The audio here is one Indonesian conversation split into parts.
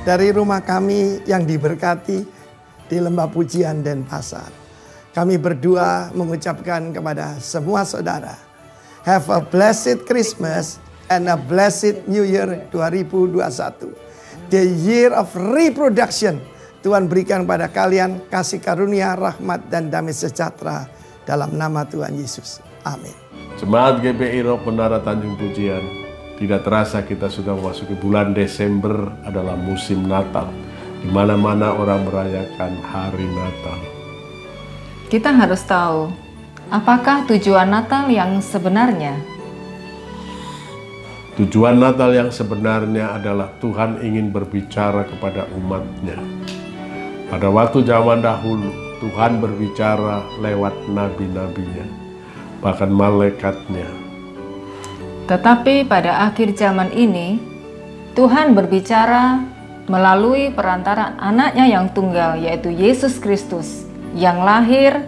dari rumah kami yang diberkati di Lembah Pujian Denpasar. Kami berdua mengucapkan kepada semua saudara, have a blessed Christmas and a blessed New Year 2021. The year of reproduction. Tuhan berikan pada kalian kasih karunia, rahmat, dan damai sejahtera dalam nama Tuhan Yesus. Amin. Jemaat GBI Rock Menara Tanjung Pujian, tidak terasa kita sudah memasuki bulan Desember, adalah musim Natal. Di mana-mana orang merayakan hari Natal. Kita harus tahu, apakah tujuan Natal yang sebenarnya? Tujuan Natal yang sebenarnya adalah Tuhan ingin berbicara kepada umatnya. Pada waktu zaman dahulu, Tuhan berbicara lewat nabi-nabinya, bahkan malaikatnya. Tetapi pada akhir zaman ini, Tuhan berbicara melalui perantara anaknya yang tunggal, yaitu Yesus Kristus, yang lahir,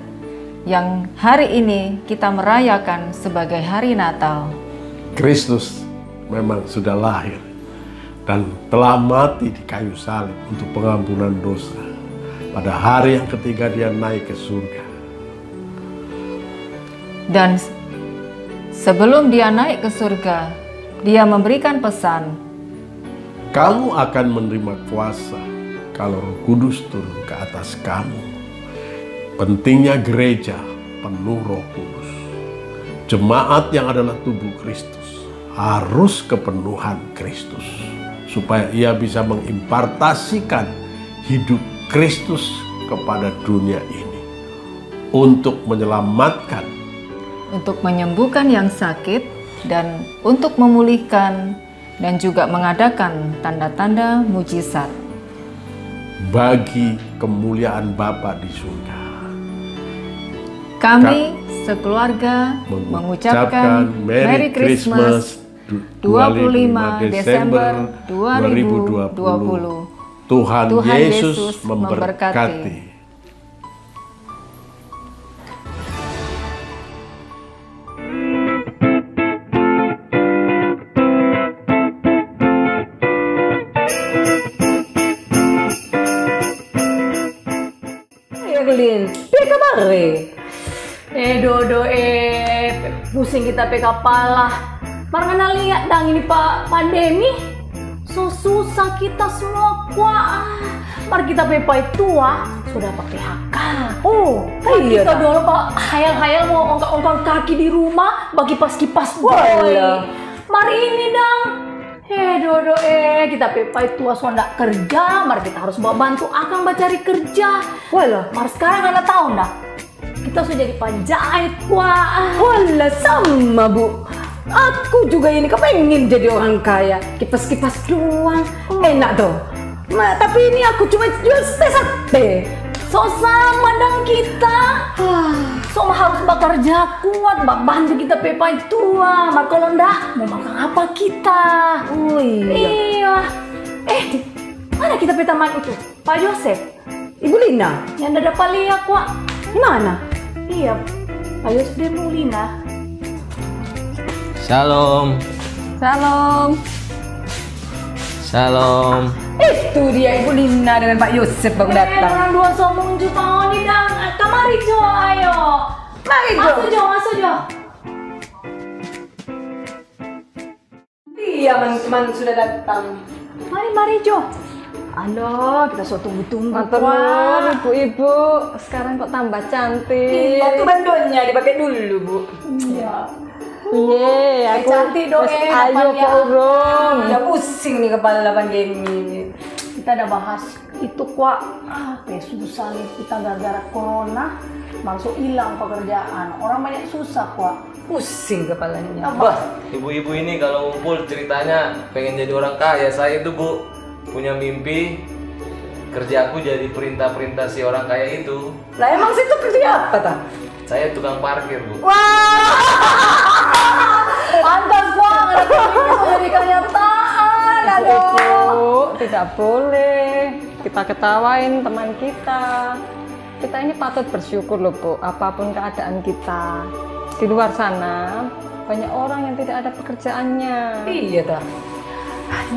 yang hari ini kita merayakan sebagai hari Natal. Kristus memang sudah lahir dan telah mati di kayu salib untuk pengampunan dosa. Pada hari yang ketiga dia naik ke surga. Dan sebelum dia naik ke surga, dia memberikan pesan, kamu akan menerima kuasa kalau Roh Kudus turun ke atas kamu. Pentingnya gereja penuh Roh Kudus. Jemaat yang adalah tubuh Kristus harus kepenuhan Kristus, supaya ia bisa mengimpartasikan hidup Kristus kepada dunia ini untuk menyelamatkan, untuk menyembuhkan yang sakit, dan untuk memulihkan dan juga mengadakan tanda-tanda mujizat bagi kemuliaan Bapa di surga. Kami sekeluarga mengucapkan Merry Christmas 25 Desember 2020. Tuhan Yesus memberkati. Evelyn, pe kabar Dodo pusing kita pe kepala. Marana lihat dang ini pak pandemi. So susah kita semua kuah. Mari kita pepai tua sudah pakai PHK. Oh, iya kita dulu pak hayal-hayal mau ongkang-ongkang kaki di rumah bagi kipas-kipas boy. Mari ini dong. Dodo kita pepai tua so ndak kerja. Mari kita harus bawa bantu akang cari kerja. Walah, mari sekarang anak tahu ndak? Kita sudah jadi penjahit kuah. Walah sama bu. Aku juga ini kepengen jadi orang kaya. Kipas-kipas doang. Enak dong. Tapi ini aku cuma jual sate. So sama dong kita. So harus bekerja kuat. Bantu kita pepai tua. Mak kalau enggak mau makan apa kita? Oh iya. Mana kita petaman itu? Pak Yosef. Ibu Lina. Yang ada palia kuat. Di mana? Iya. Pak Yosef dan Ibu Lina. Shalom. Shalom. Shalom. Itu dia Ibu Lina dengan Pak Yosef baru datang. Orang dua somong juta ini dang. Kamari Jo, ayo. Mari Jo. Masuk Jo, masuk Jo. Iya, teman sudah datang. Mari Jo. Halo, kita so tunggu-tunggu. Matur ibu-ibu. Sekarang kok tambah cantik. Iya, tuh bandonnya dipakai dulu bu. Iya. Iya, aku cantik dong. Ayo Pak Urung. Udah pusing nih kepala 8 gini. Kita udah bahas itu kuat. Susah nih kita gara-gara corona. Masuk hilang pekerjaan. Orang banyak susah kuat. Pusing kepalanya. Bah, ibu-ibu ini kalau ngumpul ceritanya pengen jadi orang kaya. Saya itu bu punya mimpi kerjaku jadi perintah-perintah si orang kaya itu. Lah emang situ kerja apa tak? Saya tukang parkir bu. Wah, pantas banget. Jadi kenyataan. Aduh, tidak boleh kita ketawain teman kita. Kita ini patut bersyukur loh bu, apapun keadaan kita. Di luar sana banyak orang yang tidak ada pekerjaannya. Iya dah.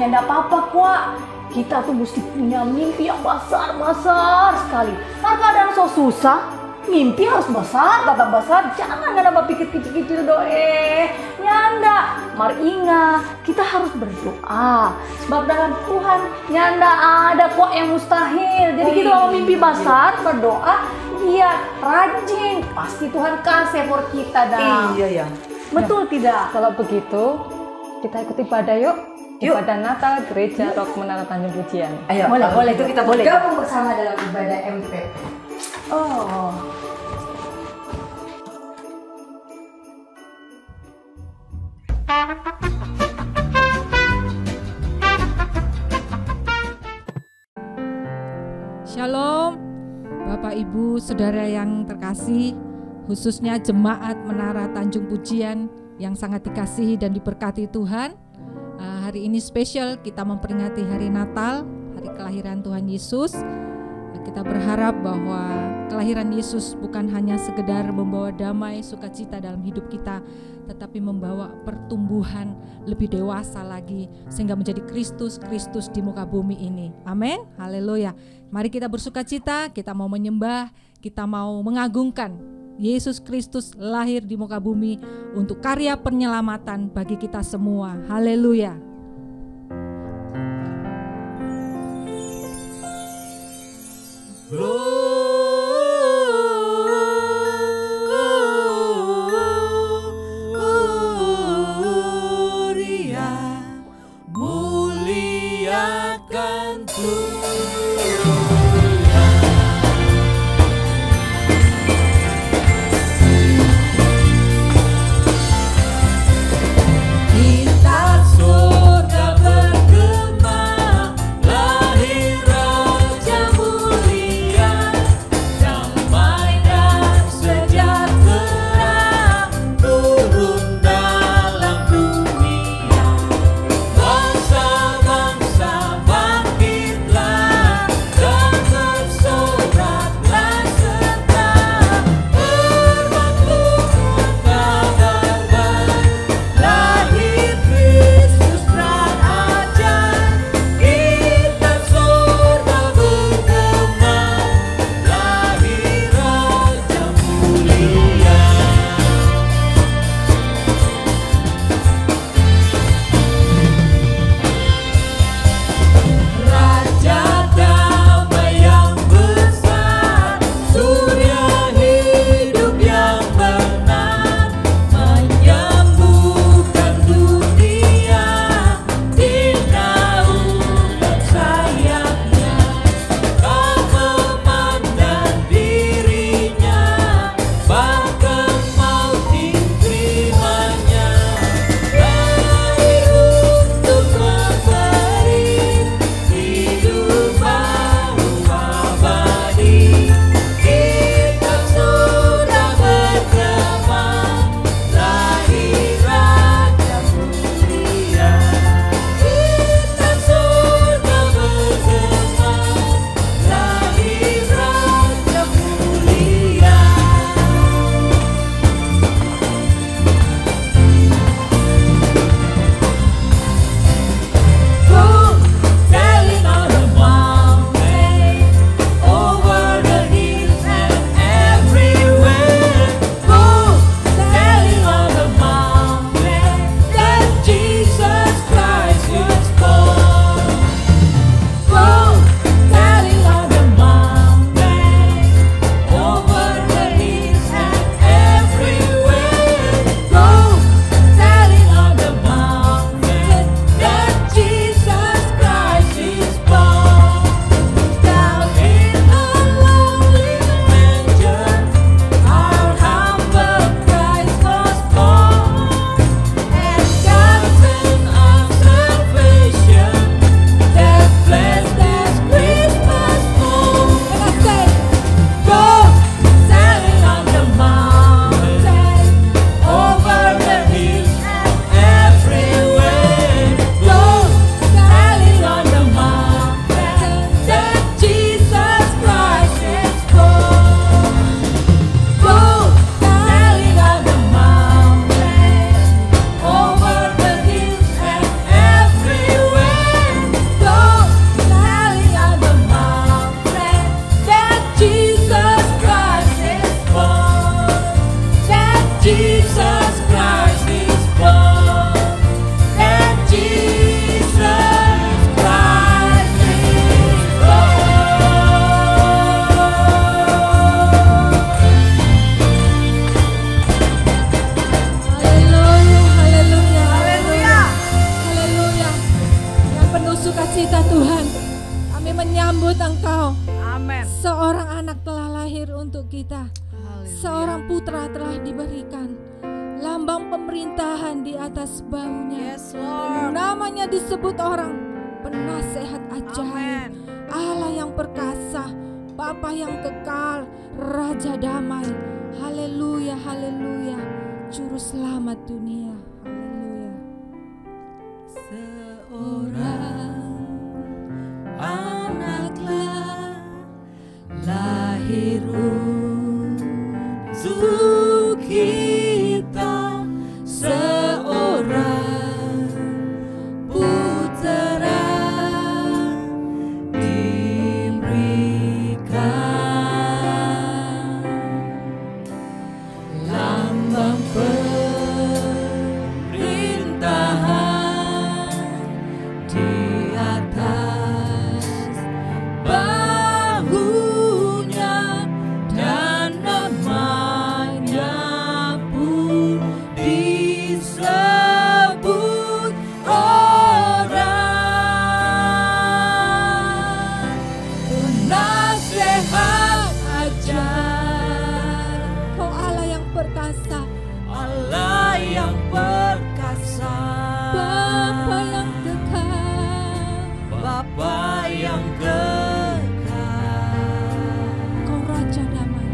Ya enggak apa-apa kuak. kita tuh mesti punya mimpi yang besar-besar sekali. Karena keadaan so susah, mimpi harus besar, babak besar. Jangan ada pikir kecil-kecil doe. Nyanda, mari ingat, kita harus berdoa. Sebab dalam Tuhan, nyanda ada kok yang mustahil. Jadi kita mau mimpi besar, berdoa, dia rajin. Pasti Tuhan kasih for kita dah. Iya ya. Betul tidak? Kalau begitu, kita ikut ibadah yuk. Ibadah Natal Gereja Rock Menara Tanjung Pujian. Ayo, boleh itu kita boleh. gabung bersama dalam ibadah MPP. Oh. Shalom, Bapak Ibu Saudara yang terkasih, khususnya Jemaat Menara Tanjung Pujian yang sangat dikasihi dan diberkati Tuhan. Hari ini spesial, kita memperingati hari Natal, hari kelahiran Tuhan Yesus. Kita berharap bahwa kelahiran Yesus bukan hanya sekedar membawa damai, sukacita dalam hidup kita, tetapi membawa pertumbuhan lebih dewasa lagi, sehingga menjadi Kristus di muka bumi ini. Amin, haleluya. Mari kita bersukacita, kita mau menyembah, kita mau mengagungkan Yesus Kristus lahir di muka bumi untuk karya penyelamatan bagi kita semua. Haleluya. Gloria, muliakan Tuhan. Bintang surga bergema, lahir Raja mulia. Seorang anak telah lahir untuk kita. Seorang putra telah diberikan. Lambang pemerintahan di atas bahunya. Dan namanya disebut orang penasehat ajaib, Allah yang perkasa, Bapa yang kekal, Raja damai. Haleluya, haleluya. Juru selamat dunia. Haleluya. Seorang anaklah lahir untuk kita, seorang putera diberikan, lambang pemerintahan di atas bahunya, dan namanya pun disebut orang penasehat ajaib. Kau Allah yang perkasa, Allah yang perkasa, Bapa yang kekal, Bapa yang kekal, Kau Raja damai.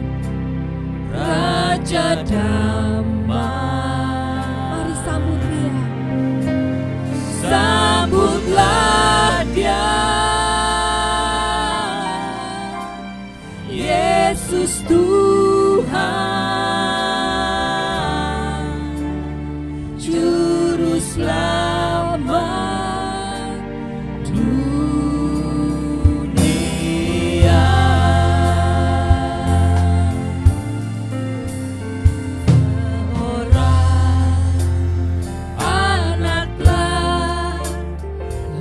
Raja damai. Mari sambut Dia. Sambutlah Dia, Yesus Tuhan, Juru Selamat dunia. Seorang anaklah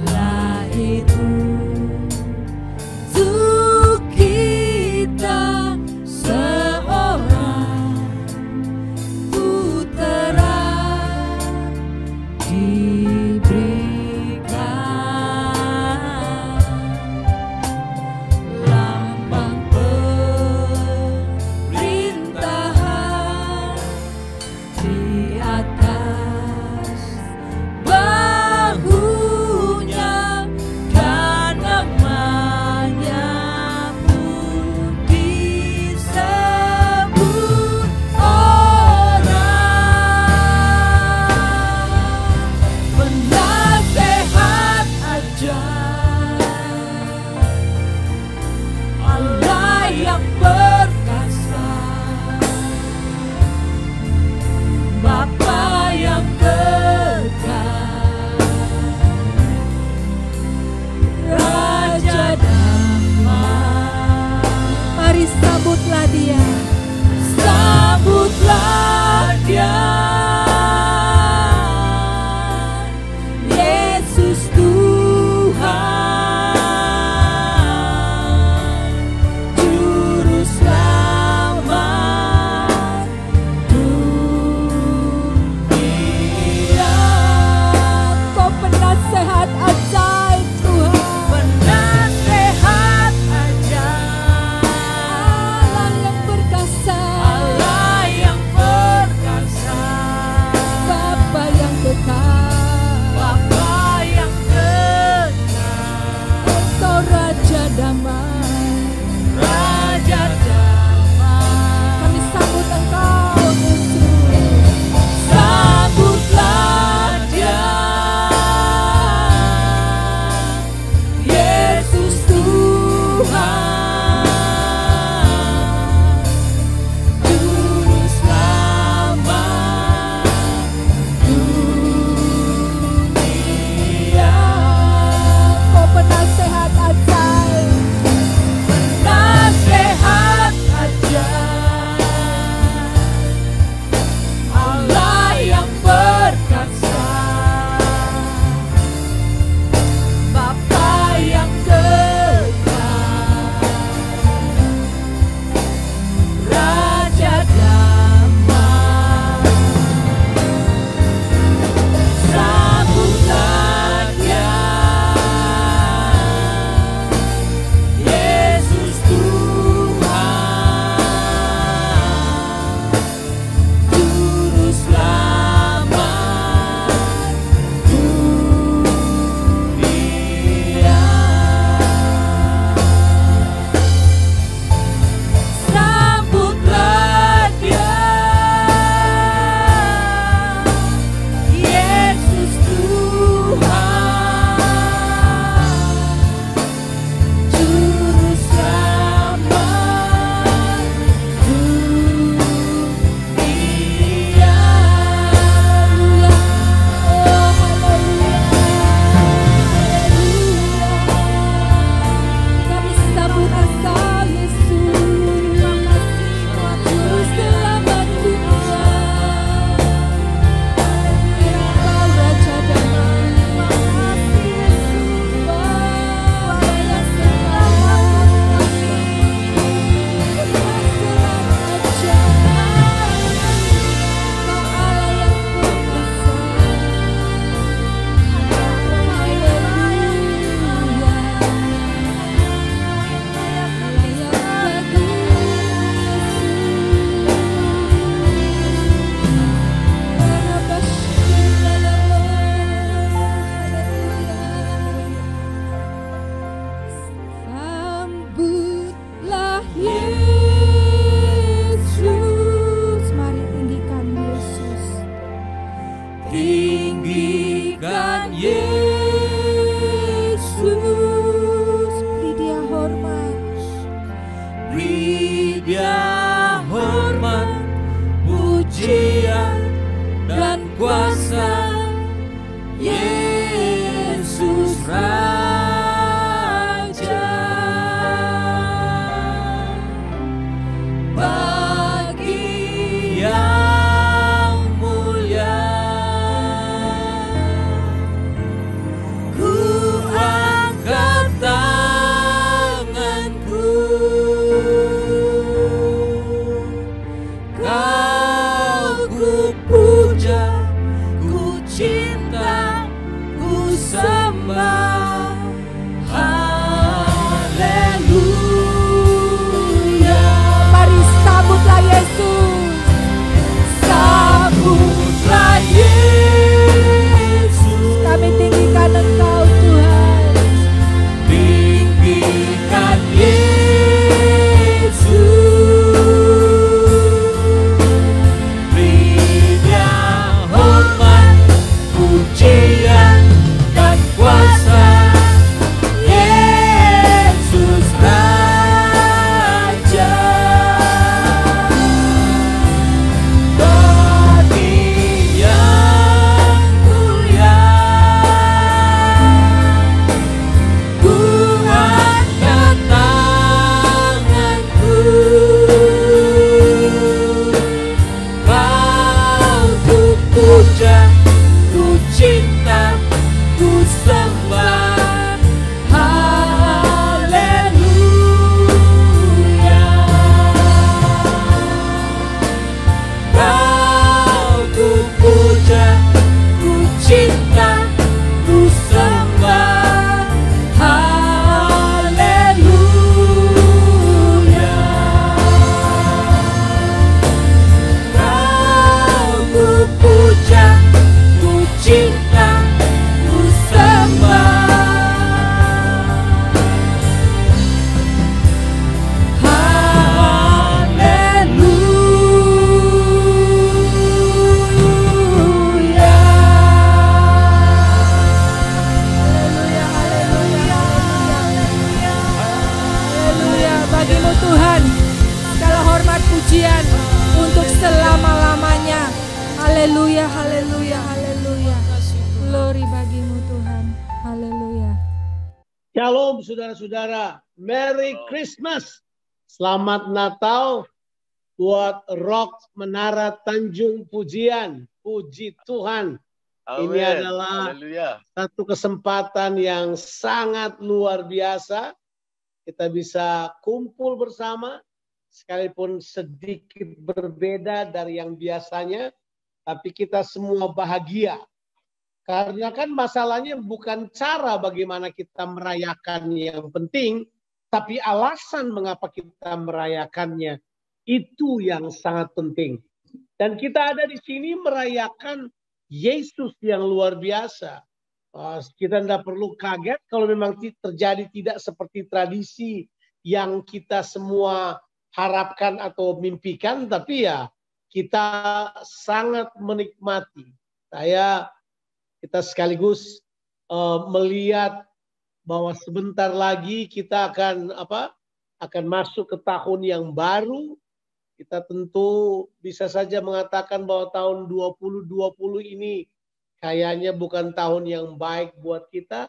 lahir untuk kita, seorang putera diberikan, tinggikan Yesus, beri Dia hormat, beri Dia hormat, pujian dan kuasa. Yesus Raja, bagi yang mulia, ku angkat tanganku, kau ku puja, ku cinta, ku sembah. Haleluya. mari sambutlah Yesus, Sambutlah Yesus, kami tinggikan Engkau Tuhan, tinggikan Yesus, beri Dia hormat, pujian dan kuasa. Yesus Raja, bagi yang mulia, ku angkat tanganku, kau ku puja, ku cinta, ku sembah. Haleluya. Kau ku puja, ku cinta, ku sembah. Haleluya. Kau ku puja, ku cinta, ku sembah. Haleluya. haleluya, haleluya, haleluya, haleluya, bagimu Tuhan, segala hormat pujian untuk selama-lamanya. Haleluya, haleluya, haleluya, glory bagimu Tuhan, haleluya. Shalom saudara-saudara, Merry Christmas. Selamat Natal buat Rock Menara Tanjung Pujian. Puji Tuhan. Ini adalah satu kesempatan yang sangat luar biasa. Kita bisa kumpul bersama, sekalipun sedikit berbeda dari yang biasanya, tapi kita semua bahagia. Karena kan masalahnya bukan cara bagaimana kita merayakan yang penting, tapi alasan mengapa kita merayakannya. Itu yang sangat penting. Dan kita ada di sini merayakan Yesus yang luar biasa. Kita tidak perlu kaget kalau memang terjadi tidak seperti tradisi yang kita semua harapkan atau mimpikan. Tapi ya kita sangat menikmati. Kita sekaligus melihat bahwa sebentar lagi kita akan masuk ke tahun yang baru. Kita tentu bisa saja mengatakan bahwa tahun 2020 ini kayaknya bukan tahun yang baik buat kita.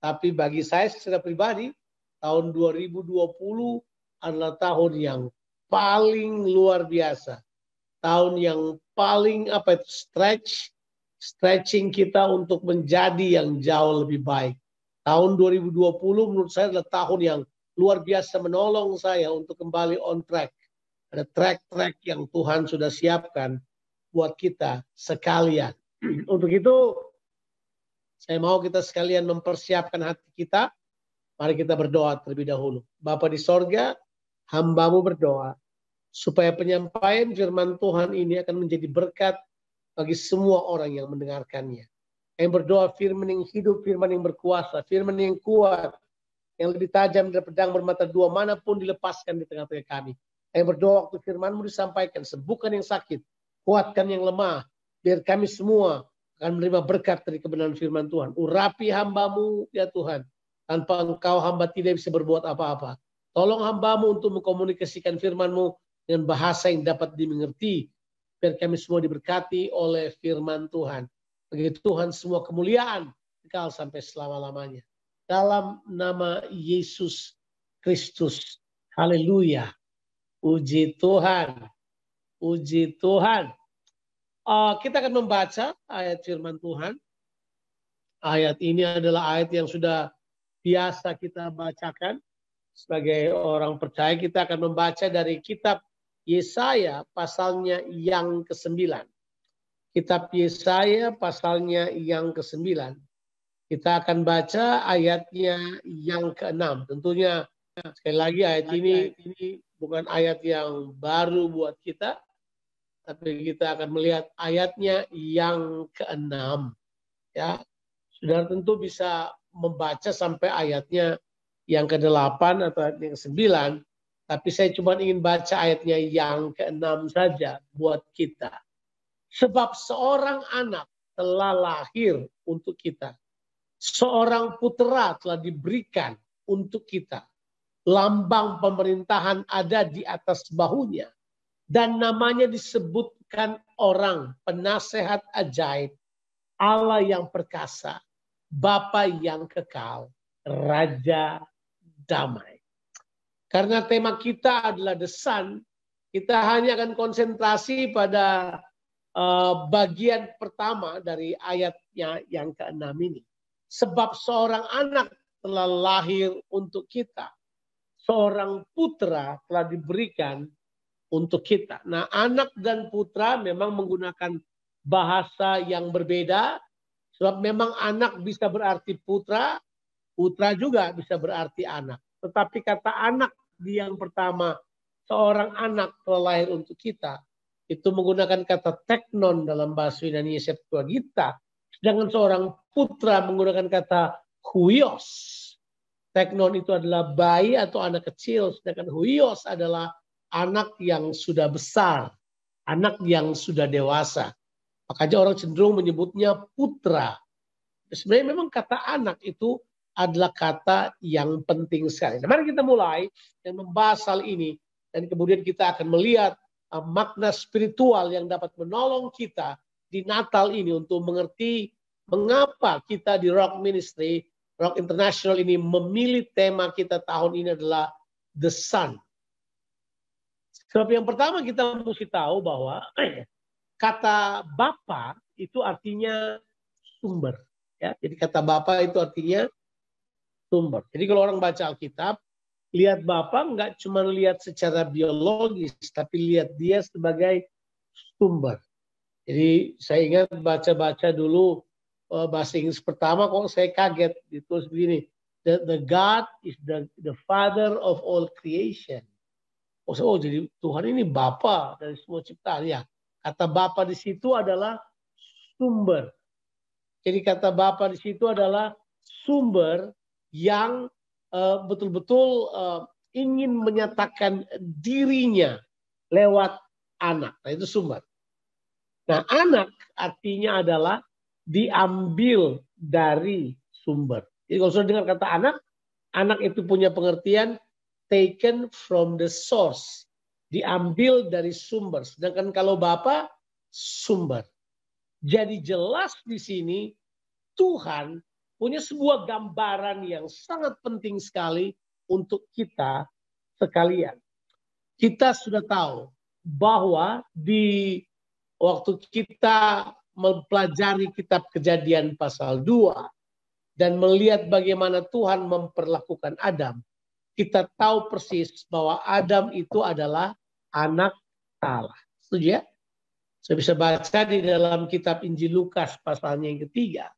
Tapi bagi saya secara pribadi, tahun 2020 adalah tahun yang paling luar biasa. Tahun yang paling stretching kita untuk menjadi yang jauh lebih baik. Tahun 2020 menurut saya adalah tahun yang luar biasa menolong saya untuk kembali on track. Ada track-track yang Tuhan sudah siapkan buat kita sekalian. Untuk itu, saya mau kita sekalian mempersiapkan hati kita. Mari kita berdoa terlebih dahulu. Bapa di sorga, hamba-Mu berdoa supaya penyampaian firman Tuhan ini akan menjadi berkat bagi semua orang yang mendengarkannya. Yang berdoa firman yang hidup, firman yang berkuasa, firman yang kuat, yang lebih tajam dari pedang bermata dua manapun dilepaskan di tengah-tengah kami. Yang berdoa waktu firman-Mu disampaikan, sembuhkan yang sakit, kuatkan yang lemah, biar kami semua akan menerima berkat dari kebenaran firman Tuhan. Urapi hambamu ya Tuhan. Tanpa Engkau hamba tidak bisa berbuat apa-apa. Tolong hambamu untuk mengkomunikasikan firman-Mu dengan bahasa yang dapat dimengerti. Biar kami semua diberkati oleh firman Tuhan. Bagi Tuhan semua kemuliaan kekal sampai selama-lamanya. Dalam nama Yesus Kristus. Haleluya. Puji Tuhan. Puji Tuhan. Kita akan membaca ayat firman Tuhan. Ayat ini adalah ayat yang sudah biasa kita bacakan. Sebagai orang percaya kita akan membaca dari kitab Yesaya pasalnya yang ke-9. Kitab Yesaya pasalnya yang ke-9. Kita akan baca ayatnya yang ke-6. Tentunya sekali lagi ayat ini bukan ayat yang baru buat kita. Tapi kita akan melihat ayatnya yang ke-6. Ya, Saudara tentu bisa membaca sampai ayatnya yang ke-8 atau ayat yang ke-9. Tapi saya cuma ingin baca ayatnya yang ke-6 saja buat kita. Sebab seorang anak telah lahir untuk kita. Seorang putera telah diberikan untuk kita. Lambang pemerintahan ada di atas bahunya. Dan namanya disebutkan orang penasehat ajaib. Allah yang perkasa. Bapa yang kekal. Raja damai. Karena tema kita adalah The Son, kita hanya akan konsentrasi pada bagian pertama dari ayatnya yang ke-6 ini. Sebab seorang anak telah lahir untuk kita. Seorang putra telah diberikan untuk kita. Nah, anak dan putra memang menggunakan bahasa yang berbeda. Sebab memang anak bisa berarti putra, putra juga bisa berarti anak. Tetapi kata anak di yang pertama, seorang anak telah lahir untuk kita, itu menggunakan kata teknon dalam bahasa Yunani Septuaginta. Sedangkan seorang putra menggunakan kata huios. Teknon itu adalah bayi atau anak kecil, sedangkan huios adalah anak yang sudah besar, anak yang sudah dewasa. Makanya orang cenderung menyebutnya putra. Sebenarnya memang kata anak itu adalah kata yang penting sekali. Nah, mari kita mulai dan membahas hal ini. Dan kemudian kita akan melihat makna spiritual yang dapat menolong kita di Natal ini untuk mengerti mengapa kita di Rock Ministry, Rock International ini memilih tema kita tahun ini adalah The Son. Sebab yang pertama kita mesti tahu bahwa kata Bapa itu artinya sumber. Ya, jadi kata Bapa itu artinya sumber. Jadi kalau orang baca Alkitab, lihat Bapa nggak cuma lihat secara biologis, tapi lihat dia sebagai sumber. Jadi saya ingat baca-baca dulu bahasa Inggris pertama kok saya kaget. Ditulis begini, the God is the Father of all creation. Oh, jadi Tuhan ini Bapa dari semua ciptaan ya. Kata Bapa di situ adalah sumber. Jadi kata Bapa di situ adalah sumber yang betul-betul ingin menyatakan dirinya lewat anak. Nah, itu sumber. Nah, anak artinya adalah diambil dari sumber. Jadi kalau sudah dengar kata anak, anak itu punya pengertian taken from the source. Diambil dari sumber. Sedangkan kalau Bapa, sumber. Jadi jelas di sini Tuhan punya sebuah gambaran yang sangat penting sekali untuk kita sekalian. Kita sudah tahu bahwa di waktu kita mempelajari kitab Kejadian pasal 2 dan melihat bagaimana Tuhan memperlakukan Adam, kita tahu persis bahwa Adam itu adalah anak Allah. Setuju ya? Saya bisa baca di dalam kitab Injil Lukas pasalnya yang ketiga.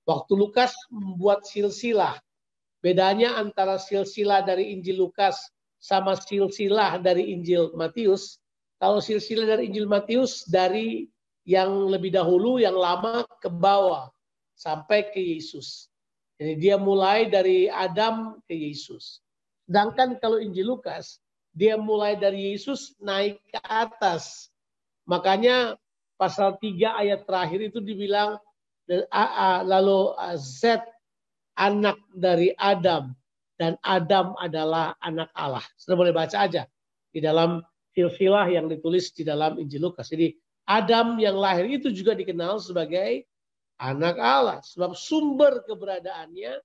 Waktu Lukas membuat silsilah. Bedanya antara silsilah dari Injil Lukas sama silsilah dari Injil Matius. Kalau silsilah dari Injil Matius dari yang lebih dahulu, yang lama ke bawah. Sampai ke Yesus. Jadi dia mulai dari Adam ke Yesus. Sedangkan kalau Injil Lukas, dia mulai dari Yesus naik ke atas. Makanya pasal 3 ayat terakhir itu dibilang lalu Z anak dari Adam, dan Adam adalah anak Allah. Sudah boleh baca aja di dalam silsilah yang ditulis di dalam Injil Lukas. Jadi Adam yang lahir itu juga dikenal sebagai anak Allah. Sebab sumber keberadaannya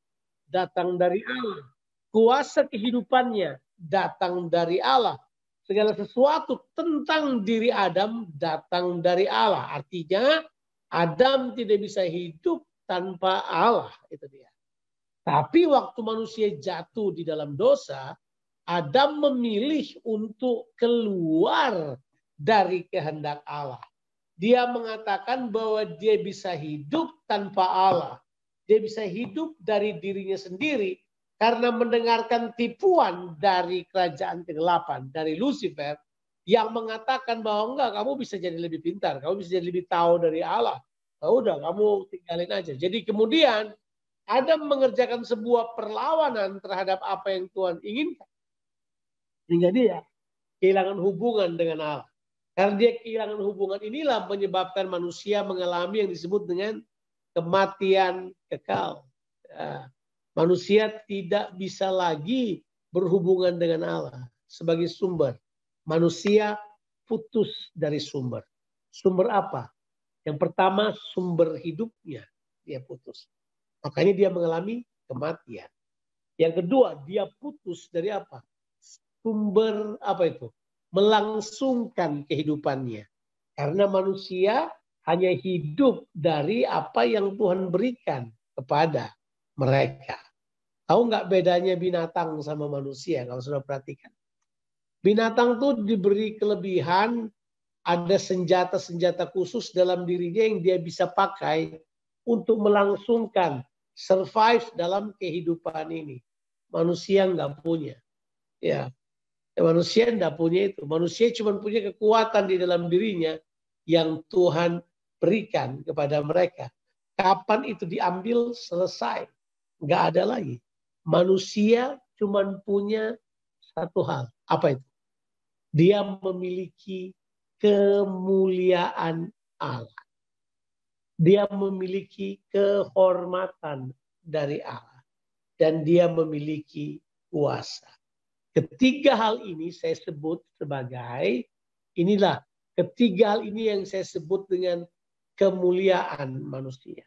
datang dari Allah. Kuasa kehidupannya datang dari Allah. Segala sesuatu tentang diri Adam datang dari Allah. Artinya Adam tidak bisa hidup tanpa Allah. Itu dia. Tapi waktu manusia jatuh di dalam dosa, Adam memilih untuk keluar dari kehendak Allah. Dia mengatakan bahwa dia bisa hidup tanpa Allah. Dia bisa hidup dari dirinya sendiri karena mendengarkan tipuan dari kerajaan kegelapan, dari Lucifer, yang mengatakan bahwa enggak, kamu bisa jadi lebih pintar, kamu bisa jadi lebih tahu dari Allah. Nah, udah, kamu tinggalin aja. Jadi kemudian Adam mengerjakan sebuah perlawanan terhadap apa yang Tuhan inginkan. Sehingga dia kehilangan hubungan dengan Allah. Karena dia kehilangan hubungan inilah menyebabkan manusia mengalami yang disebut dengan kematian kekal. Manusia tidak bisa lagi berhubungan dengan Allah sebagai sumber. Manusia putus dari sumber. Sumber apa? Yang pertama, sumber hidupnya dia putus. Makanya dia mengalami kematian. Yang kedua, dia putus dari apa? Sumber apa itu? Melangsungkan kehidupannya. Karena manusia hanya hidup dari apa yang Tuhan berikan kepada mereka. Tahu nggak bedanya binatang sama manusia kalau sudah perhatikan? Binatang tuh diberi kelebihan, ada senjata-senjata khusus dalam dirinya yang dia bisa pakai untuk melangsungkan survive dalam kehidupan ini. Manusia nggak punya. Ya, manusia nggak punya itu. Manusia cuma punya kekuatan di dalam dirinya yang Tuhan berikan kepada mereka. Kapan itu diambil, selesai. Nggak ada lagi. Manusia cuma punya satu hal. Apa itu? Dia memiliki kemuliaan Allah. Dia memiliki kehormatan dari Allah. Dan dia memiliki kuasa. Ketiga hal ini saya sebut sebagai, inilah ketiga hal ini yang saya sebut dengan kemuliaan manusia.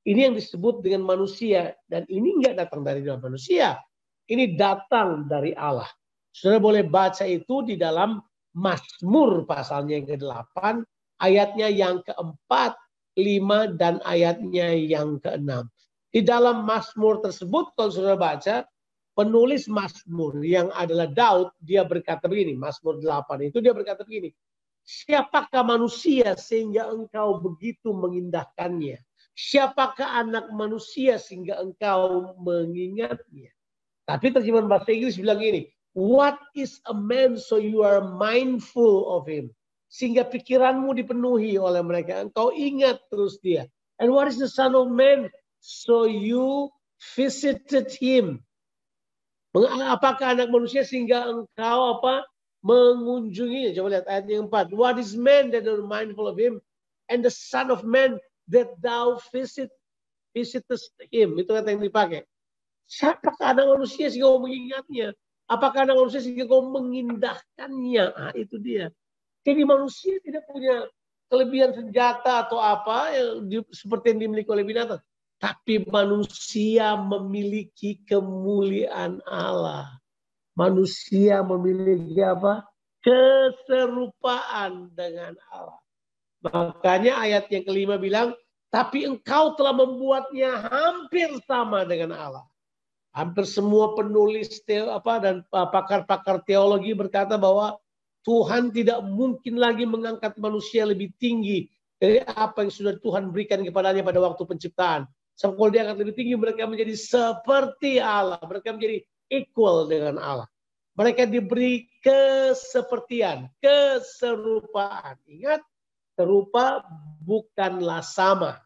Ini yang disebut dengan manusia. Dan ini enggak datang dari dalam manusia. Ini datang dari Allah. Saudara boleh baca itu di dalam Mazmur pasalnya yang ke-8. Ayatnya yang ke-4. 5 dan ayatnya yang ke-6. Di dalam Mazmur tersebut kalau saudara baca, penulis Mazmur yang adalah Daud, dia berkata begini, Mazmur 8 itu dia berkata begini, siapakah manusia sehingga engkau begitu mengindahkannya? Siapakah anak manusia sehingga engkau mengingatnya? Tapi terjemahan bahasa Inggris bilang gini, what is a man so you are mindful of him? Sehingga pikiranmu dipenuhi oleh mereka. Engkau ingat terus dia. And what is the son of man? So you visited him. Apakah anak manusia sehingga engkau mengunjunginya? Coba lihat ayat yang 4. What is man that are mindful of him? And the son of man that thou visitest him. Itu kata yang dipakai. Siapakah anak manusia sehingga kau mengingatnya? Apakah anak manusia sehingga kau mengindahkannya? Ah, itu dia. Jadi manusia tidak punya kelebihan senjata atau apa seperti yang dimiliki oleh binatang. Tapi manusia memiliki kemuliaan Allah. Manusia memiliki apa? Keserupaan dengan Allah. Makanya ayat yang kelima bilang, tapi engkau telah membuatnya hampir sama dengan Allah. Hampir semua penulis dan pakar-pakar teologi berkata bahwa Tuhan tidak mungkin lagi mengangkat manusia lebih tinggi dari apa yang sudah Tuhan berikan kepadanya pada waktu penciptaan. Sebab kalau dia angkat lebih tinggi, mereka menjadi seperti Allah. Mereka menjadi equal dengan Allah. Mereka diberi kesepertian, keserupaan. Ingat, serupa bukanlah sama.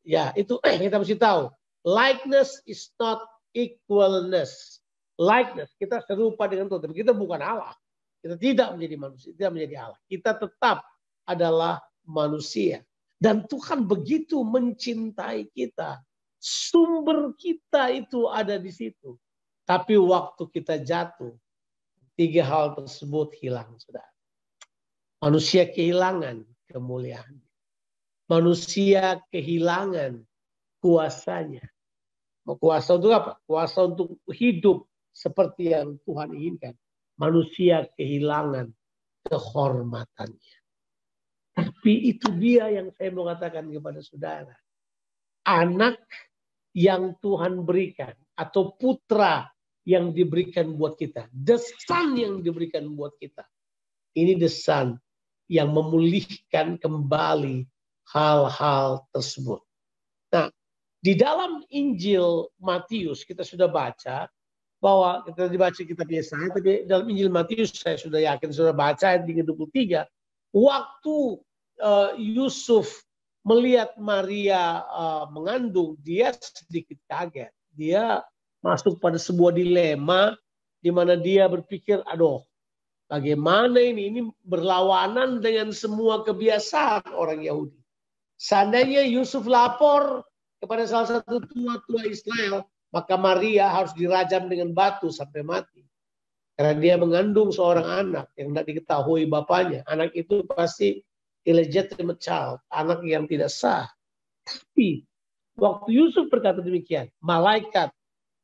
Ya, itu kita mesti tahu. Likeness is not equalness. Likeness, kita serupa dengan Tuhan, tapi kita bukan Allah. Kita tidak menjadi manusia, tidak menjadi Allah. Kita tetap adalah manusia. Dan Tuhan begitu mencintai kita. Sumber kita itu ada di situ. Tapi waktu kita jatuh, 3 hal tersebut hilang, saudara. Manusia kehilangan kemuliaan. Manusia kehilangan kuasanya. Kuasa untuk apa? Kuasa untuk hidup seperti yang Tuhan inginkan. Manusia kehilangan kehormatannya. Tapi itu dia yang saya mau katakan kepada saudara. Anak yang Tuhan berikan atau putra yang diberikan buat kita. The Son yang diberikan buat kita. Ini the Son yang memulihkan kembali hal-hal tersebut. Nah, di dalam Injil Matius kita sudah baca bahwa kita dibaca kitab Yesaya, tapi dalam Injil Matius saya sudah yakin sudah baca ayat 23. Waktu Yusuf melihat Maria mengandung, dia sedikit kaget. Dia masuk pada sebuah dilema di mana dia berpikir, aduh, bagaimana ini berlawanan dengan semua kebiasaan orang Yahudi. Seandainya Yusuf lapor kepada salah satu tua-tua Israel, maka Maria harus dirajam dengan batu sampai mati. Karena dia mengandung seorang anak yang tidak diketahui bapaknya. Anak itu pasti illegitimate child, anak yang tidak sah. Tapi waktu Yusuf berkata demikian, malaikat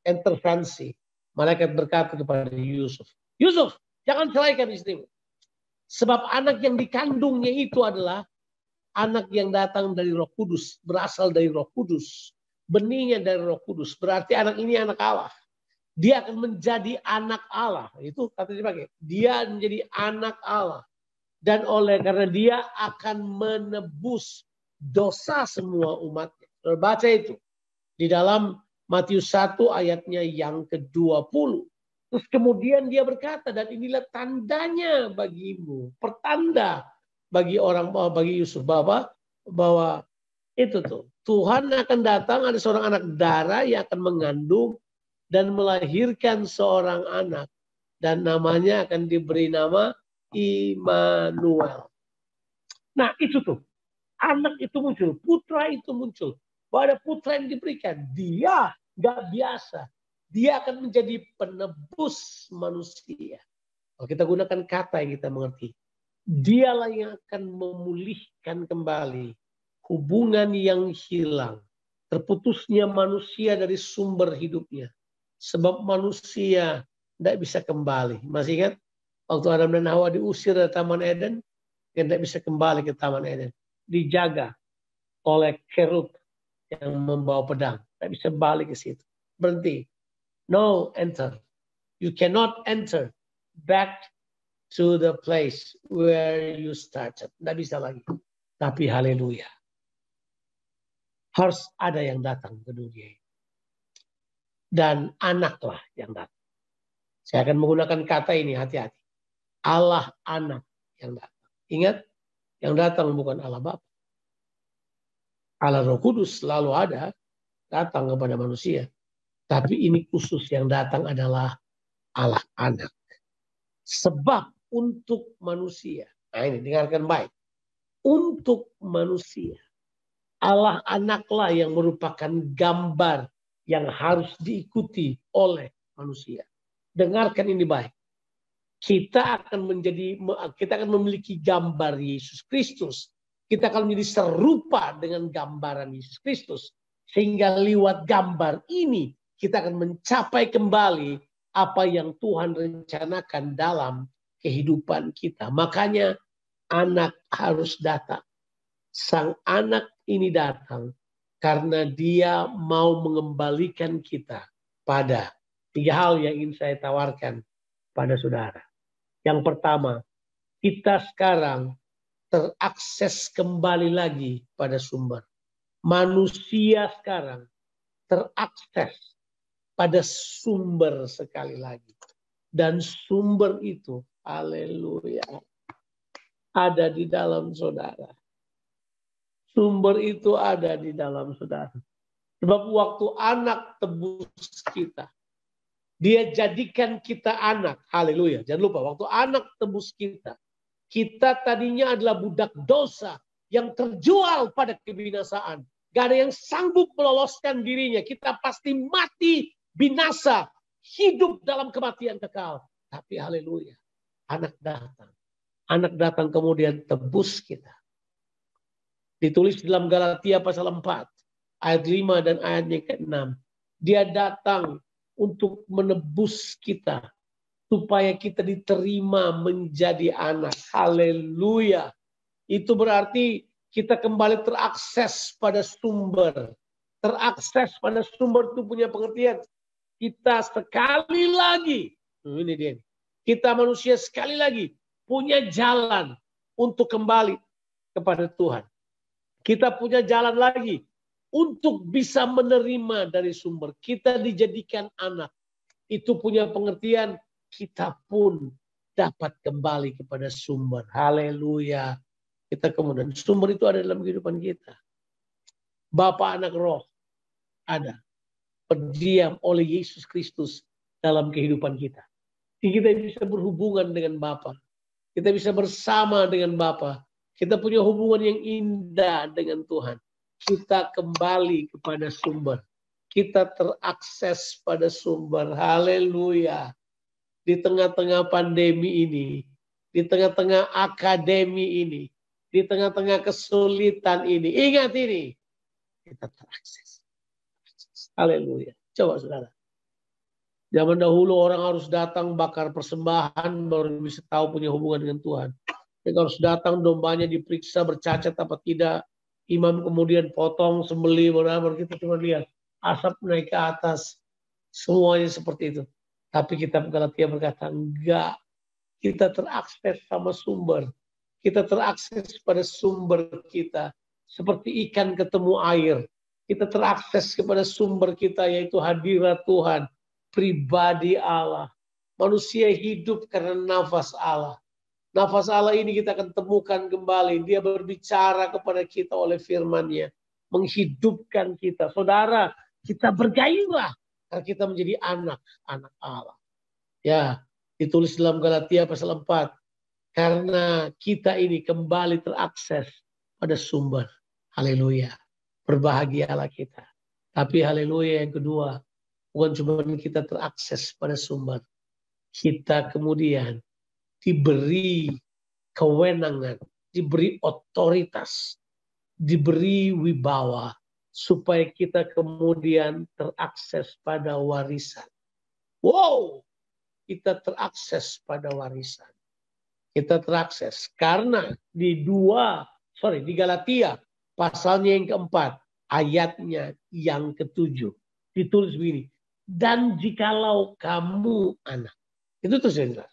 intervensi. Malaikat berkata kepada Yusuf, Yusuf, jangan ceraikan istrimu. Sebab anak yang dikandungnya itu adalah anak yang datang dari Roh Kudus, berasal dari Roh Kudus. Benihnya dari Roh Kudus, berarti anak ini anak Allah. Dia akan menjadi anak Allah. Itu kata dipakai. Dia menjadi anak Allah. Dan karena dia akan menebus dosa semua umatnya. Baca itu di dalam Matius 1 ayatnya yang ke-20. Terus kemudian dia berkata, dan inilah tandanya bagimu, pertanda bagi Yusuf bahwa itu tuh Tuhan akan datang, ada seorang anak darah yang akan mengandung dan melahirkan seorang anak, dan namanya akan diberi nama Immanuel. Nah itu tuh, anak itu muncul, putra itu muncul. Bahwa ada putra yang diberikan, dia gak biasa. Dia akan menjadi penebus manusia. Kalau kita gunakan kata yang kita mengerti, dialah yang akan memulihkan kembali hubungan yang hilang. Terputusnya manusia dari sumber hidupnya. Sebab manusia tidak bisa kembali. Masih ingat? Waktu Adam dan Hawa diusir dari Taman Eden, dia tidak bisa kembali ke Taman Eden. Dijaga oleh kerub yang membawa pedang. Tidak bisa balik ke situ. Berhenti. No enter. You cannot enter back to the place where you started. Tidak bisa lagi. Tapi haleluya. Harus ada yang datang ke dunia. Dan anaklah yang datang. Saya akan menggunakan kata ini, hati-hati. Allah anak yang datang. Ingat, yang datang bukan Allah Bapa. Allah Roh Kudus selalu ada, datang kepada manusia. Tapi ini khusus yang datang adalah Allah anak. Sebab untuk manusia. Nah ini dengarkan baik. Untuk manusia. Allah anaklah yang merupakan gambar yang harus diikuti oleh manusia. Dengarkan ini baik. Kita akan memiliki gambar Yesus Kristus. Kita akan menjadi serupa dengan gambaran Yesus Kristus. Sehingga lewat gambar ini kita akan mencapai kembali apa yang Tuhan rencanakan dalam kehidupan kita. Makanya anak harus datang. Sang anak ini datang karena dia mau mengembalikan kita pada 3 hal yang ingin saya tawarkan pada saudara. Yang pertama, kita sekarang terakses kembali lagi pada sumber. Manusia sekarang terakses pada sumber sekali lagi. Dan sumber itu, haleluya, ada di dalam saudara. Sumber itu ada di dalam saudara. Sebab waktu anak tebus kita, dia jadikan kita anak. Haleluya. Jangan lupa, waktu anak tebus kita, kita tadinya adalah budak dosa. yang terjual pada kebinasaan. Gak ada yang sanggup meloloskan dirinya. Kita pasti mati, binasa, hidup dalam kematian kekal. Tapi haleluya, anak datang. Anak datang kemudian tebus kita. Ditulis dalam Galatia pasal 4, ayat 5 dan ayatnya ke-6. Dia datang untuk menebus kita, supaya kita diterima menjadi anak. Haleluya. Itu berarti kita kembali terakses pada sumber. Terakses pada sumber itu punya pengertian. Kita sekali lagi, ini dia. Kita manusia sekali lagi punya jalan untuk kembali kepada Tuhan. Kita punya jalan lagi untuk bisa menerima dari sumber. Kita dijadikan anak. Itu punya pengertian kita pun dapat kembali kepada sumber. Haleluya. Kita kemudian sumber itu ada dalam kehidupan kita. Bapa, Anak, Roh ada. Berdiam oleh Yesus Kristus dalam kehidupan kita. Kita bisa berhubungan dengan Bapa. Kita bisa bersama dengan Bapa. Kita punya hubungan yang indah dengan Tuhan. Kita kembali kepada sumber. Kita terakses pada sumber. Haleluya. Di tengah-tengah pandemi ini, di tengah-tengah akademi ini, di tengah-tengah kesulitan ini, ingat ini, kita terakses. Haleluya. Coba saudara. Zaman dahulu orang harus datang bakar persembahan baru bisa tahu punya hubungan dengan Tuhan. Mereka harus datang, dombanya diperiksa bercacat apa tidak. Imam kemudian potong, sembelih, baru kita cuma lihat asap naik ke atas. Semuanya seperti itu. Tapi kitab Galatia berkata, enggak. Kita terakses sama sumber. Kita terakses pada sumber kita. Seperti ikan ketemu air. Kita terakses kepada sumber kita, yaitu hadirat Tuhan. Pribadi Allah. Manusia hidup karena nafas Allah. Nafas Allah ini kita akan temukan kembali. Dia berbicara kepada kita oleh firman-Nya. Menghidupkan kita. Saudara, kita bergairah. Karena kita menjadi anak-anak Allah. Ya, ditulis dalam Galatia pasal 4. Karena kita ini kembali terakses pada sumber. Haleluya. Berbahagialah kita. Tapi haleluya yang kedua. Bukan cuma kita terakses pada sumber. Kita kemudian diberi kewenangan. Diberi otoritas. Diberi wibawa. Supaya kita kemudian terakses pada warisan. Wow, kita terakses pada warisan. Kita terakses karena di Galatia pasalnya yang keempat, ayatnya yang ke-7 ditulis begini. Dan jikalau kamu anak, itu tuh jelas.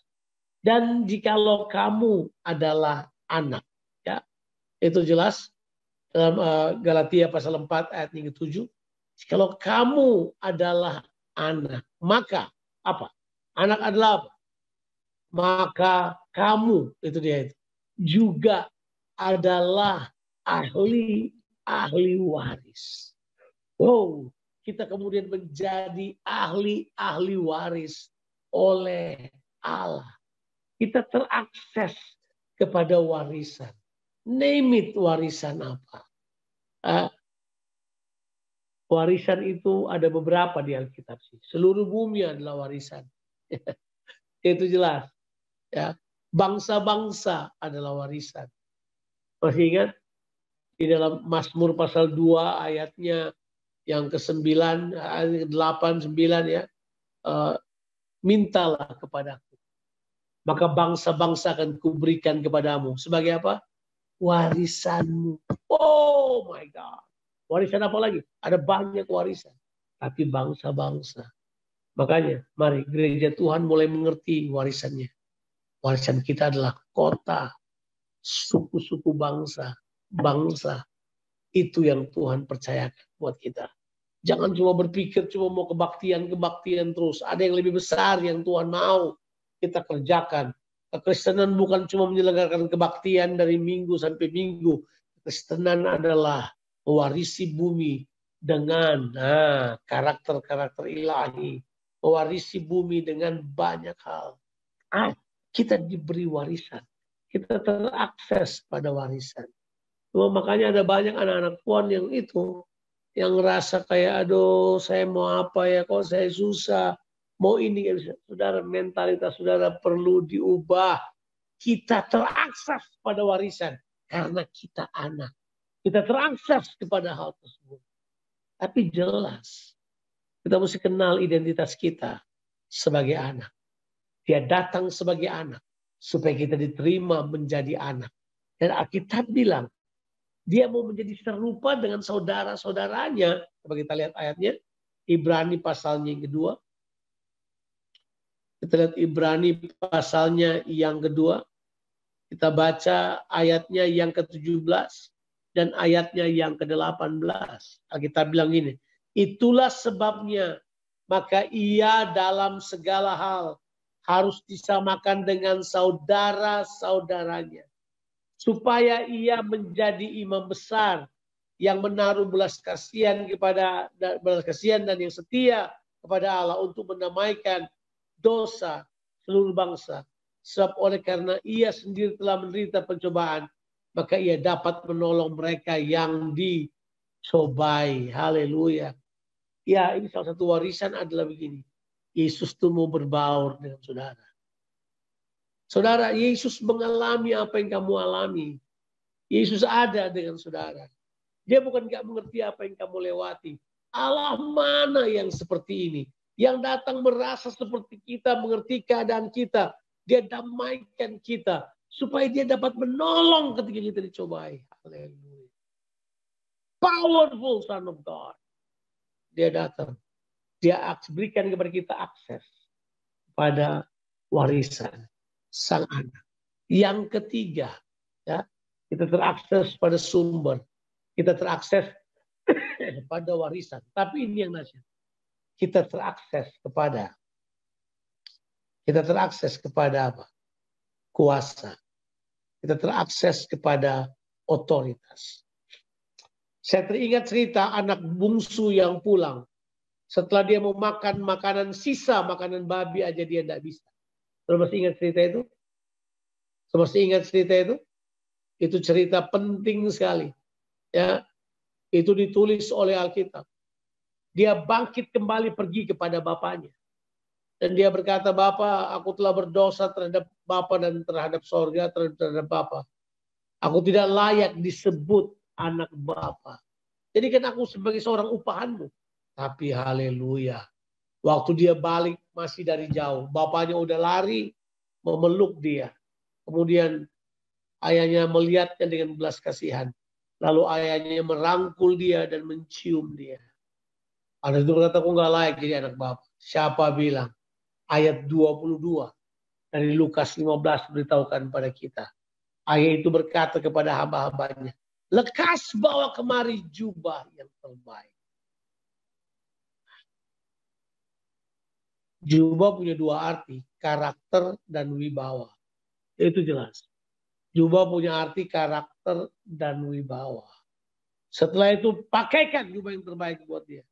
Dan jikalau kamu adalah anak, ya, itu jelas. Dalam Galatia pasal 4 ayat yang ke-7. Kalau kamu adalah anak, maka apa? Anak adalah apa? Maka kamu, itu dia itu, juga adalah ahli waris. Wow, kita kemudian menjadi ahli waris oleh Allah. Kita terakses kepada warisan. Name it, warisan apa? Warisan itu ada beberapa di Alkitab sih. Seluruh bumi adalah warisan. Itu jelas. Ya, bangsa-bangsa adalah warisan. Masih ingat? Di dalam Mazmur pasal 2 ayatnya yang ke-9, ayat 8, 9 ya. Mintalah kepadaku. Maka bangsa-bangsa akan kuberikan kepadamu. Sebagai apa? Warisanmu. Oh my God. Warisan apa lagi? Ada banyak warisan. Tapi bangsa-bangsa. Makanya mari gereja Tuhan mulai mengerti warisannya. Warisan kita adalah kota, suku-suku bangsa. Bangsa. Itu yang Tuhan percayakan buat kita. Jangan cuma berpikir cuma mau kebaktian terus. Ada yang lebih besar yang Tuhan mau kita kerjakan. Kekristenan bukan cuma menyelenggarakan kebaktian dari minggu sampai minggu. Kekristenan adalah mewarisi bumi dengan karakter-karakter ilahi. Mewarisi bumi dengan banyak hal. Kita diberi warisan. Kita terakses pada warisan. Cuma makanya ada banyak anak-anak Tuhan yang itu, yang ngerasa kayak, aduh saya mau apa ya, kok saya susah, mau ini. Saudara, mentalitas saudara perlu diubah. Kita terakses pada warisan karena kita anak. Kita terakses kepada hal tersebut. Tapi jelas, kita mesti kenal identitas kita sebagai anak. Dia datang sebagai anak supaya kita diterima menjadi anak. Dan Alkitab bilang, dia mau menjadi serupa dengan saudara-saudaranya. Coba kita lihat ayatnya. Ibrani pasalnya yang kedua. Kita lihat Ibrani pasalnya yang kedua. Kita baca ayatnya yang ke-17 dan ayatnya yang ke-18. Alkitab bilang ini. Itulah sebabnya maka ia dalam segala hal harus disamakan dengan saudara-saudaranya. Supaya ia menjadi imam besar yang menaruh belas kasihan dan yang setia kepada Allah untuk mendamaikan dosa seluruh bangsa. Sebab oleh karena ia sendiri telah menderita pencobaan, maka ia dapat menolong mereka yang dicobai. Haleluya. Ya, ini salah satu warisan adalah begini. Yesus itu mau berbaur dengan saudara. Saudara, Yesus mengalami apa yang kamu alami. Yesus ada dengan saudara. Dia bukan gak mengerti apa yang kamu lewati. Allah mana yang seperti ini? Yang datang merasa seperti kita, mengerti keadaan kita. Dia damaikan kita. Supaya dia dapat menolong ketika kita dicobai. Haleluya. Powerful Son of God. Dia datang. Dia berikan kepada kita akses pada warisan sang anak. Yang ketiga, ya, kita terakses pada sumber. Kita terakses pada warisan. Tapi ini yang nasihat. Kita terakses kepada apa? Kuasa. Kita terakses kepada otoritas. Saya teringat cerita anak bungsu yang pulang. Setelah dia mau makan makanan sisa, makanan babi aja dia tidak bisa. Saudara masih ingat cerita itu? Saudara masih ingat cerita itu? Itu cerita penting sekali. Ya, itu ditulis oleh Alkitab. Dia bangkit kembali pergi kepada bapaknya. Dan dia berkata, Bapak, aku telah berdosa terhadap Bapak dan terhadap sorga, terhadap Bapak. Aku tidak layak disebut anak Bapak. Jadi kan aku sebagai seorang upahanmu. Tapi haleluya. Waktu dia balik masih dari jauh. Bapaknya udah lari memeluk dia. Kemudian ayahnya melihatnya dengan belas kasihan. Lalu ayahnya merangkul dia dan mencium dia. Anak itu berkata, aku gak layak jadi anak Bapak. Siapa bilang? Ayat 22 dari Lukas 15 beritahukan pada kita. Ayat itu berkata kepada hamba-hambanya, lekas bawa kemari jubah yang terbaik. Jubah punya dua arti, karakter dan wibawa. Itu jelas. Jubah punya arti karakter dan wibawa. Setelah itu pakaikan jubah yang terbaik buat dia.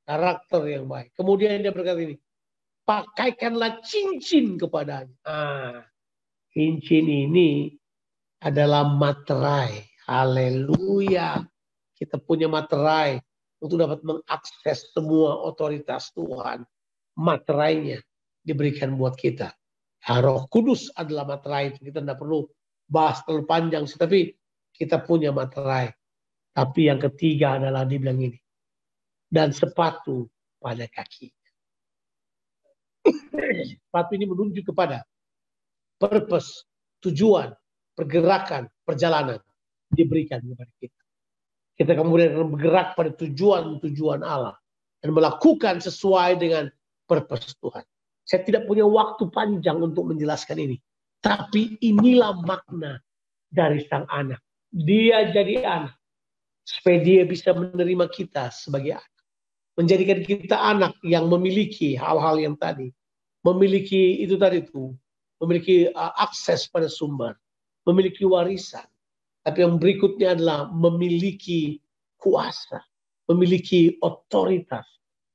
Karakter yang baik. Kemudian dia berkata ini, pakaikanlah cincin kepadanya. Cincin ini adalah materai. Haleluya. Kita punya materai untuk dapat mengakses semua otoritas Tuhan. Materainya diberikan buat kita. Roh Kudus adalah materai itu. Kita tidak perlu bahas terlalu panjang sih, tapi kita punya materai. Tapi yang ketiga adalah dibilang ini. Dan sepatu pada kaki. Sepatu ini menunjuk kepada purpose, tujuan, pergerakan, perjalanan diberikan kepada kita. Kita kemudian bergerak pada tujuan-tujuan Allah dan melakukan sesuai dengan purpose Tuhan. Saya tidak punya waktu panjang untuk menjelaskan ini. Tapi inilah makna dari sang anak. Dia jadi anak. Supaya dia bisa menerima kita sebagai anak. Menjadikan kita anak yang memiliki hal-hal yang tadi. Memiliki itu tadi itu. Memiliki akses pada sumber. Memiliki warisan. Tapi yang berikutnya adalah memiliki kuasa. Memiliki otoritas.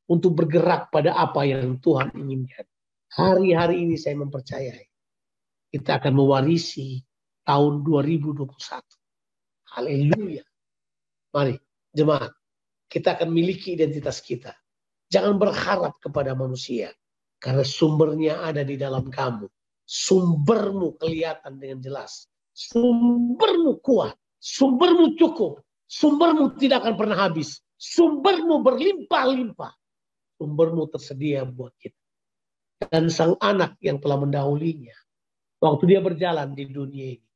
Untuk bergerak pada apa yang Tuhan inginkan. Hari-hari ini saya mempercayai. Kita akan mewarisi tahun 2021. Haleluya. Mari, jemaat, kita akan miliki identitas kita. Jangan berharap kepada manusia, karena sumbernya ada di dalam kamu. Sumbermu kelihatan dengan jelas. Sumbermu kuat. Sumbermu cukup. Sumbermu tidak akan pernah habis. Sumbermu berlimpah-limpah. Sumbermu tersedia buat kita. Dan sang anak yang telah mendahulinya, waktu dia berjalan di dunia ini,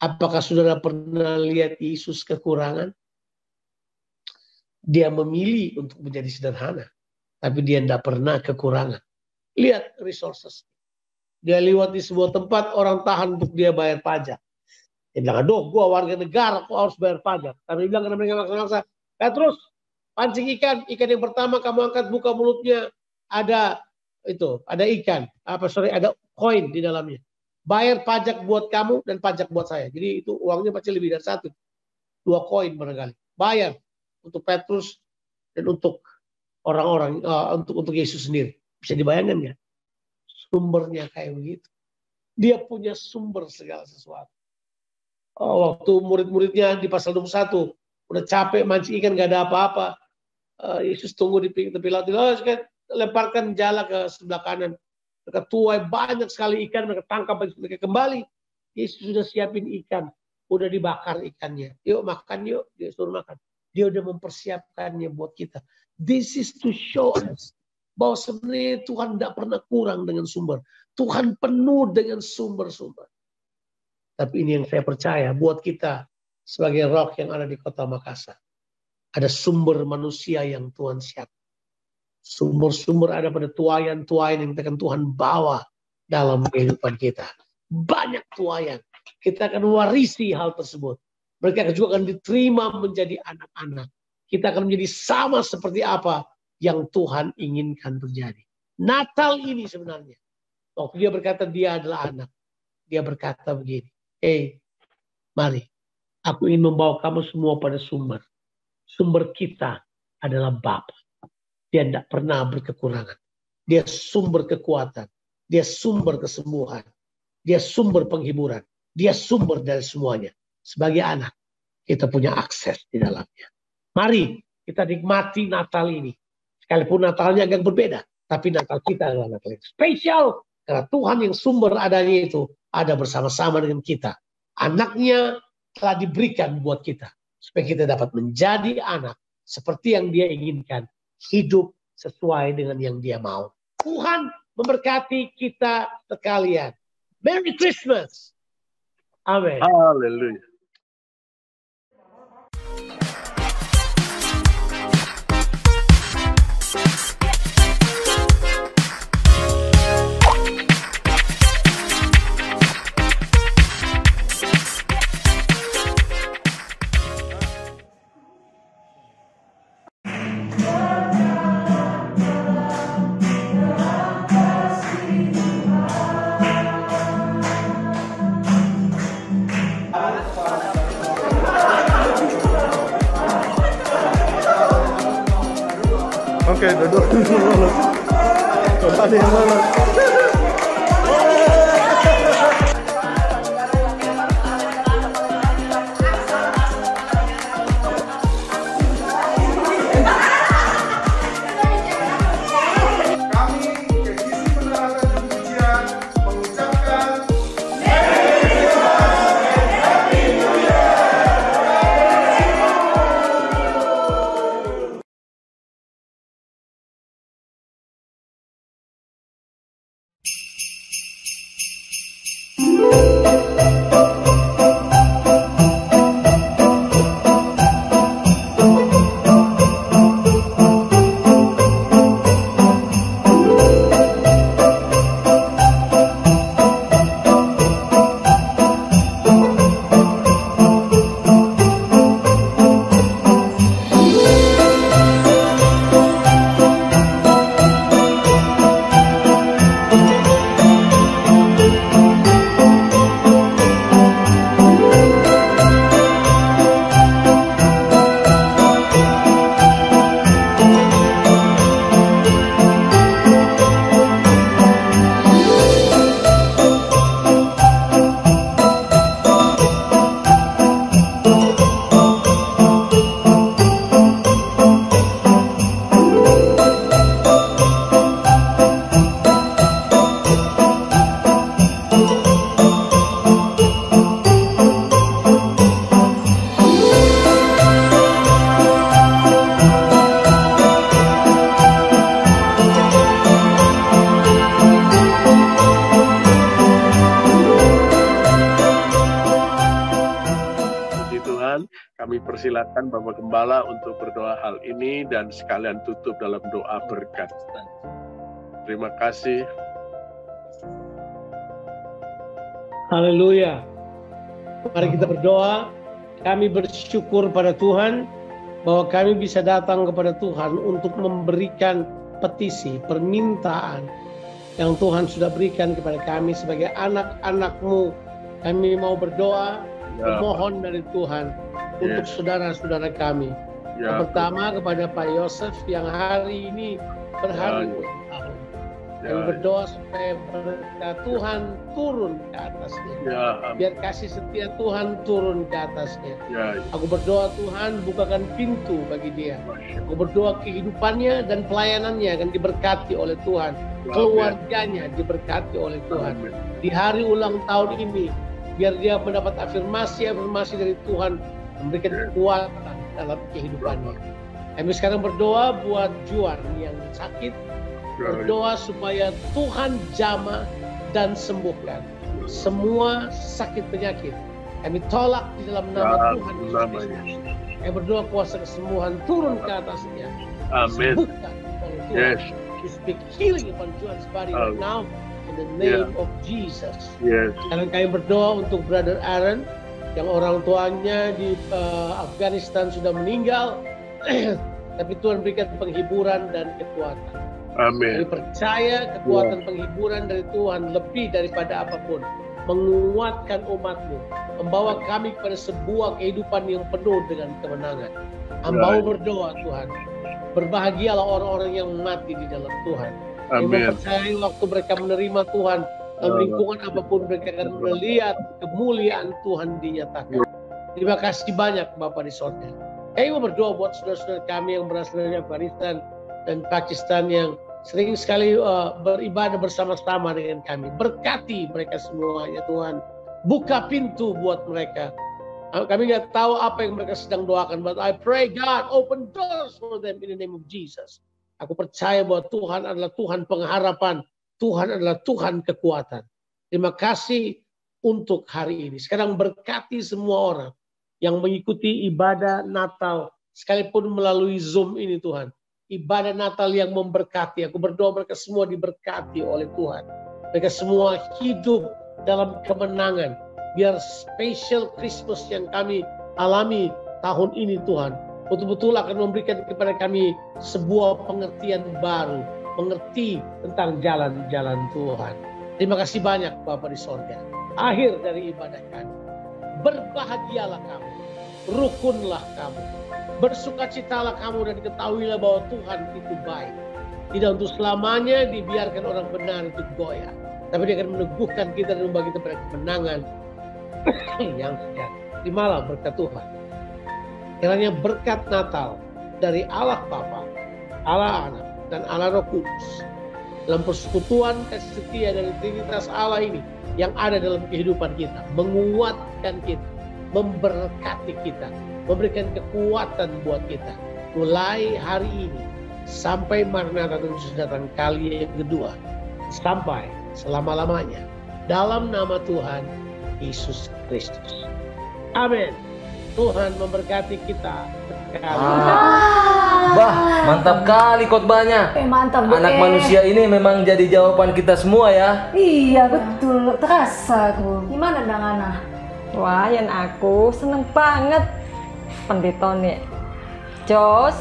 apakah saudara pernah lihat Yesus kekurangan? Dia memilih untuk menjadi sederhana, tapi dia tidak pernah kekurangan. Lihat resources. Dia lewat di sebuah tempat, orang tahan untuk dia bayar pajak. Dia bilang, aduh, gue warga negara, kok harus bayar pajak. Tapi dia bilang, karena mereka maksa-maksa, Petrus, pancing ikan. Ikan yang pertama kamu angkat, buka mulutnya, ada ikan. Ada koin di dalamnya. Bayar pajak buat kamu dan pajak buat saya. Jadi itu uangnya pasti lebih dari 1. 2 koin barangkali. Bayar untuk Petrus dan untuk orang-orang, untuk Yesus sendiri. Bisa dibayangkan ya? Sumbernya kayak begitu. Dia punya sumber segala sesuatu. Waktu murid-muridnya di pasal 21, udah capek mancing ikan, gak ada apa-apa. Yesus tunggu di tepi laut. Lemparkan jala ke sebelah kanan. Mereka tuai banyak sekali ikan, mereka tangkap, mereka kembali. Yesus sudah siapin ikan, udah dibakar ikannya. Yuk makan yuk, dia suruh makan. Dia udah mempersiapkannya buat kita. This is to show us bahwa sebenarnya Tuhan tidak pernah kurang dengan sumber. Tuhan penuh dengan sumber-sumber. Tapi ini yang saya percaya buat kita sebagai rock yang ada di kota Makassar. Ada sumber manusia yang Tuhan siapkan. Sumber-sumber ada pada tuayan-tuayan yang akan Tuhan bawa dalam kehidupan kita. Banyak tuayan. Kita akan warisi hal tersebut. Mereka juga akan diterima menjadi anak-anak. Kita akan menjadi sama seperti apa yang Tuhan inginkan terjadi. Natal ini sebenarnya. Waktu dia berkata dia adalah anak. Dia berkata begini. Mari. Aku ingin membawa kamu semua pada sumber. Sumber kita adalah Bapa. Dia tidak pernah berkekurangan. Dia sumber kekuatan. Dia sumber kesembuhan. Dia sumber penghiburan. Dia sumber dari semuanya. Sebagai anak, kita punya akses di dalamnya. Mari kita nikmati Natal ini. Sekalipun Natalnya agak berbeda. Tapi Natal kita adalah Natal yang spesial. Karena Tuhan yang sumber adanya itu ada bersama-sama dengan kita. Anaknya telah diberikan buat kita. Supaya kita dapat menjadi anak. Seperti yang dia inginkan. Hidup sesuai dengan yang dia mau. Tuhan memberkati kita sekalian. Merry Christmas. Amin. Haleluya. Oke, duduk. Coba ada yang lolos. silakan Bapak Gembala untuk berdoa hal ini dan sekalian tutup dalam doa berkat. Terima kasih. Haleluya. Mari kita berdoa. Kami bersyukur pada Tuhan bahwa kami bisa datang kepada Tuhan untuk memberikan petisi, permintaan yang Tuhan sudah berikan kepada kami sebagai anak-anak-Mu. Kami mau berdoa, memohon dari Tuhan untuk saudara-saudara kami. Yang pertama kepada Pak Yosef yang hari ini berhari ulang tahun. Kami berdoa supaya berkat Tuhan turun ke atasnya. Biar kasih setia Tuhan turun ke atasnya. Aku berdoa Tuhan bukakan pintu bagi dia. Aku berdoa kehidupannya dan pelayanannya akan diberkati oleh Tuhan. Keluarganya diberkati oleh Tuhan. Di hari ulang tahun ini, biar dia mendapat afirmasi dari Tuhan, memberikan kekuatan dalam kehidupannya. Kami sekarang berdoa buat Juan yang sakit. Berdoa supaya Tuhan jamah dan sembuhkan semua sakit penyakit. Kami tolak di dalam nama Tuhan Yesus. Kami berdoa kuasa kesembuhan turun ke atasnya. Amin. Sembuhkan oleh Tuhan. We speak healing upon Juan's body right now in the name of Jesus. Sekarang kami berdoa untuk Brother Aaron yang orang tuanya di Afghanistan sudah meninggal, tapi Tuhan berikan penghiburan dan kekuatan. Amin. Kami percaya kekuatan penghiburan dari Tuhan lebih daripada apapun. Menguatkan umat-Mu. Membawa kami kepada sebuah kehidupan yang penuh dengan kemenangan. Hamba berdoa Tuhan. Berbahagialah orang-orang yang mati di dalam Tuhan. Kami mempercayai waktu mereka menerima Tuhan. Dalam lingkungan apapun mereka akan melihat kemuliaan Tuhan dinyatakan. Terima kasih banyak Bapak di sorga. Kami mau berdoa buat saudara-saudara kami yang berasal dari Afghanistan dan Pakistan yang sering sekali beribadah bersama-sama dengan kami. Berkati mereka semuanya Tuhan. Buka pintu buat mereka. Kami nggak tahu apa yang mereka sedang doakan, but I pray God open doors for them in the name of Jesus. Aku percaya bahwa Tuhan adalah Tuhan pengharapan. Tuhan adalah Tuhan kekuatan. Terima kasih untuk hari ini. Sekarang berkati semua orang yang mengikuti ibadah Natal sekalipun melalui Zoom ini Tuhan. Ibadah Natal yang memberkati. Aku berdoa mereka semua diberkati oleh Tuhan. Mereka semua hidup dalam kemenangan. Biar special Christmas yang kami alami tahun ini Tuhan, betul-betul akan memberikan kepada kami sebuah pengertian baru. Mengerti tentang jalan-jalan Tuhan. Terima kasih banyak Bapak di sorga. Akhir dari ibadah kami. Berbahagialah kamu. Rukunlah kamu. Bersukacitalah kamu dan ketahuilah bahwa Tuhan itu baik. Tidak untuk selamanya dibiarkan orang benar itu goyah. Tapi dia akan meneguhkan kita dan membagi kita pada kemenangan yang sejati. Terimalah berkat Tuhan. Kiranya berkat Natal dari Allah Bapa, Allah Anak, dan Allah Roh Kudus. Dalam persekutuan kasih setia dari Trinitas Allah ini yang ada dalam kehidupan kita. Menguatkan kita. Memberkati kita. Memberikan kekuatan buat kita. Mulai hari ini sampai Maranatha Yesus datang kali yang kedua. Sampai selama-lamanya. Dalam nama Tuhan Yesus Kristus. Amin. Tuhan memberkati kita. Bah, mantap kali khotbahnya. Mantap. Anak manusia ini memang jadi jawaban kita semua ya. Iya betul, terasa aku. Gimana Dang Ana? Wah, yang aku seneng banget pendeta nih. Jos,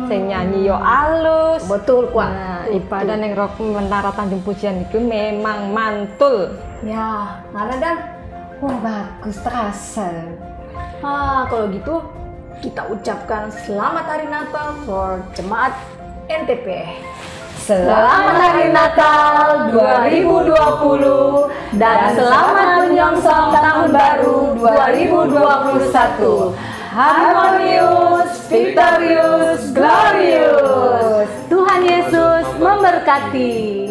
sing nyanyi yo alus. Betul kuat. Nah, ibadah neng Rock Menara Tanjung Pujian itu memang mantul. Ya, mana Dan? Wah bagus, terasa. Kalau gitu kita ucapkan selamat hari Natal for Jemaat NTP. Selamat Hari Natal 2020 dan selamat menyongsong Tahun Baru 2021. Harmonious, victorious, glorious. Tuhan Yesus memberkati.